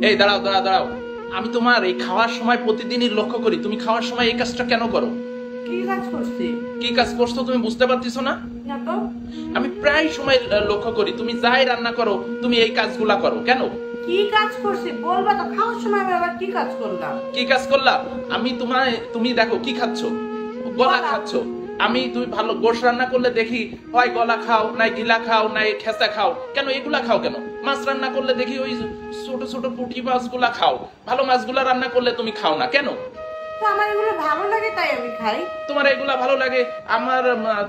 এই দাঁড়াও দাঁড়াও দাঁড়াও, আমি তোমার এই খাওয়ার সময় প্রতিদিনই লক্ষ্য করি, তুমি খাওয়ার সময় এই কাজটা কেন করো? কি কাজ করছি? কি কাজ করছো তুমি বুঝতে পারতেছো না? না তো। আমি প্রায় সময় লক্ষ্য করি তুমি যাই রান্না করো তুমি এই কাজগুলা করো কেন? কি কাজ করছি বলবা তো? খাওয়ার সময় আমি আবার কি কাজ করলাম? কি কাজ করলা? আমি তুমি দেখো কি খাচ্ছো, গলা খাচ্ছো। তুমি ভালো গোশ রান্না করলে দেখি হয় গলা খাও, নাই গিলা খাও, নাই খেসা খাও, কেন এগুলা খাও কেন? মাছ রান্না করলে দেখি ওই ছোট ছোট পুঁটি মাছগুলা খাও, ভালো মাছগুলা রান্না করলে তুমি খাও না কেন? তো আমার এগুলো ভালো লাগে তাই আমি খাই। তোমার এগুলা ভালো লাগে,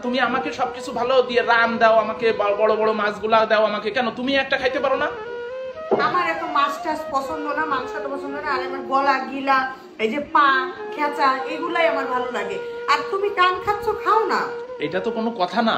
তুমি আমাকে সবকিছু ভালো দিয়ে রান দাও, আমাকে বড় বড় মাছগুলা দাও আমাকে, কেন তুমি একটা খাইতে পারো না? আমার এত মাছ টাছ পছন্দ না, মাংসটা পছন্দ না, আর আমার গলা গিলা এই যে পা খেঁচা এগুলাই আমার ভালো লাগে। আর তুমি কান খাচ্ছ, খাও না। এটা তো কোনো কথা না।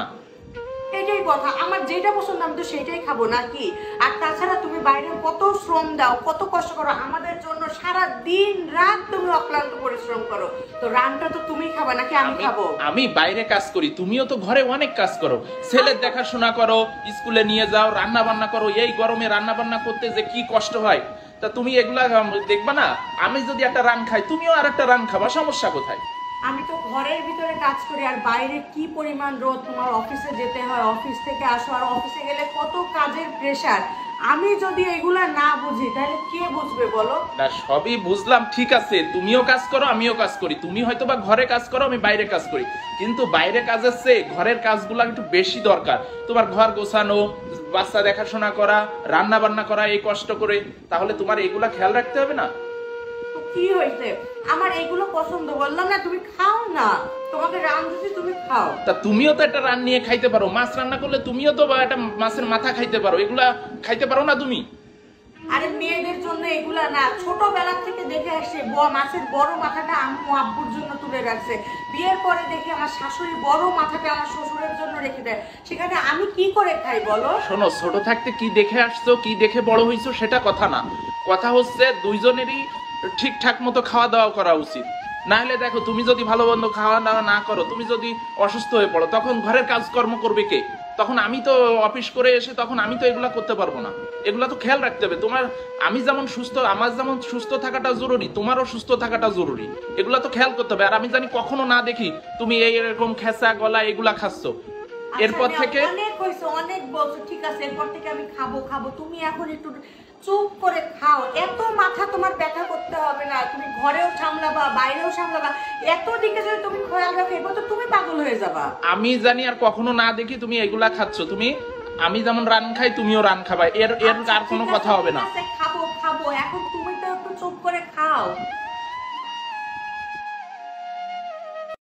এটাই কথা, আমার যেটা পছন্দ আমি তো সেটাই খাবো নাকি? আর তাছাড়া তুমি বাইরে কত শ্রম দাও, কত কষ্ট করো আমাদের জন্য, সারা দিন রাত তুমি অক্লান্ত পরিশ্রম করো, তো রান্নাটা তো তুমি খাবা নাকি আমি খাবো? আমি বাইরে কাজ করি, তুমিও তো ঘরে অনেক কাজ করো, ছেলের দেখাশোনা করো, স্কুলে নিয়ে যাও, রান্না বান্না করো। এই গরমে রান্না বান্না করতে যে কি কষ্ট হয়, তা তুমি এগুলা দেখবা না? আমি যদি একটা রান খাই তুমিও আর একটা রান খাবা, সমস্যা কোথায়? আমি তো ঘরের ভিতরে কাজ করি, আর বাইরে কি পরিমাণ রোদ, তোমার অফিসে যেতে হয়, অফিস থেকে আসো, আর অফিসে গেলে কত কাজের প্রেসার। আমি যদি এগুলা না বুঝি তাহলে কে বুঝবে বলো? না সবই বুঝলাম, ঠিক আছে, তুমিও কাজ করো আমিও কাজ করি, তুমি হয়তো বা ঘরে কাজ করো আমি বাইরে কাজ করি, কিন্তু বাইরে কাজের চেয়ে ঘরের কাজগুলো একটু বেশি দরকার। তোমার ঘর গোছানো, বাচ্চা দেখাশোনা করা, রান্না বান্না করা এই কষ্ট করে, তাহলে তোমার এগুলা খেয়াল রাখতে হবে না? কি হয়েছে? আমার এগুলো পছন্দ, বললাম না তুমি খাও না, তোমাকে রাঁধছি তুমি খাও। তা তুমিও তো একটা রান নিয়ে খাইতে পারো, মাছ রান্না করলে তুমিও তো একটা মাছের মাথা খাইতে পারো, এগুলা খাইতে পারো না তুমি? আরে মেয়েদের জন্য এগুলা না, ছোটবেলা থেকে দেখে আসছে মাছের বড় মাথাটা আম্মু আব্বুর জন্য তুলে রাখছে, বিয়ের পরে দেখি আমার শাশুড়ি বড় মাথাটা আমার শ্বশুরের জন্য রেখে দেয়, সেখানে আমি কি করে খাই বলো? শোনো, ছোট থাকতে কি দেখে আসছো, কি দেখে বড় হইছো সেটা কথা না, কথা হচ্ছে দুইজনেরই ঠিকঠাক মতো খাওয়া দাওয়া করা উচিত। না হলে দেখো, তুমি যদি ভালো মন্দ খাওয়া দাওয়া না করো, তুমি যদি অসুস্থ হয়ে পড়ো, তখন ঘরের কাজকর্ম করবে কে? তখন আমি তো অফিস করে এসে তখন আমি তো এগুলা করতে পারবো না। এগুলা তো খেয়াল রাখতে হবে তোমার। আমি যেমন সুস্থ, আমার যেমন সুস্থ থাকাটা জরুরি, তোমারও সুস্থ থাকাটা জরুরি, এগুলা তো খেয়াল করতে হবে। আর আমি জানি কখনো না দেখি তুমি এইরকম খেসা গলা এগুলা খাচ্ছ, এরপর থেকে অনেক হয়েছে, অনেক বলছো, ঠিক আছে এরপর থেকে আমি খাবো খাবো, তুমি এখন একটু চুপ করে খাও, এত মাথা তোমার ব্যথা করতে হবে না, তুমি ঘরেও সামলাবা বাইরেও সামলাবা, এত দিকে যদি তুমি খেয়াল রাখো এবার তো তুমি পাগল হয়ে যাবা। আমি জানি আর কখনো না দেখি তুমি এগুলা খাচ্ছ, তুমি আমি যেমন রান খাই তুমিও রান খাবা, এর আর কোনো কথা হবে না। খাবো খাবো, এখন তুমি তো একটু চুপ করে খাও।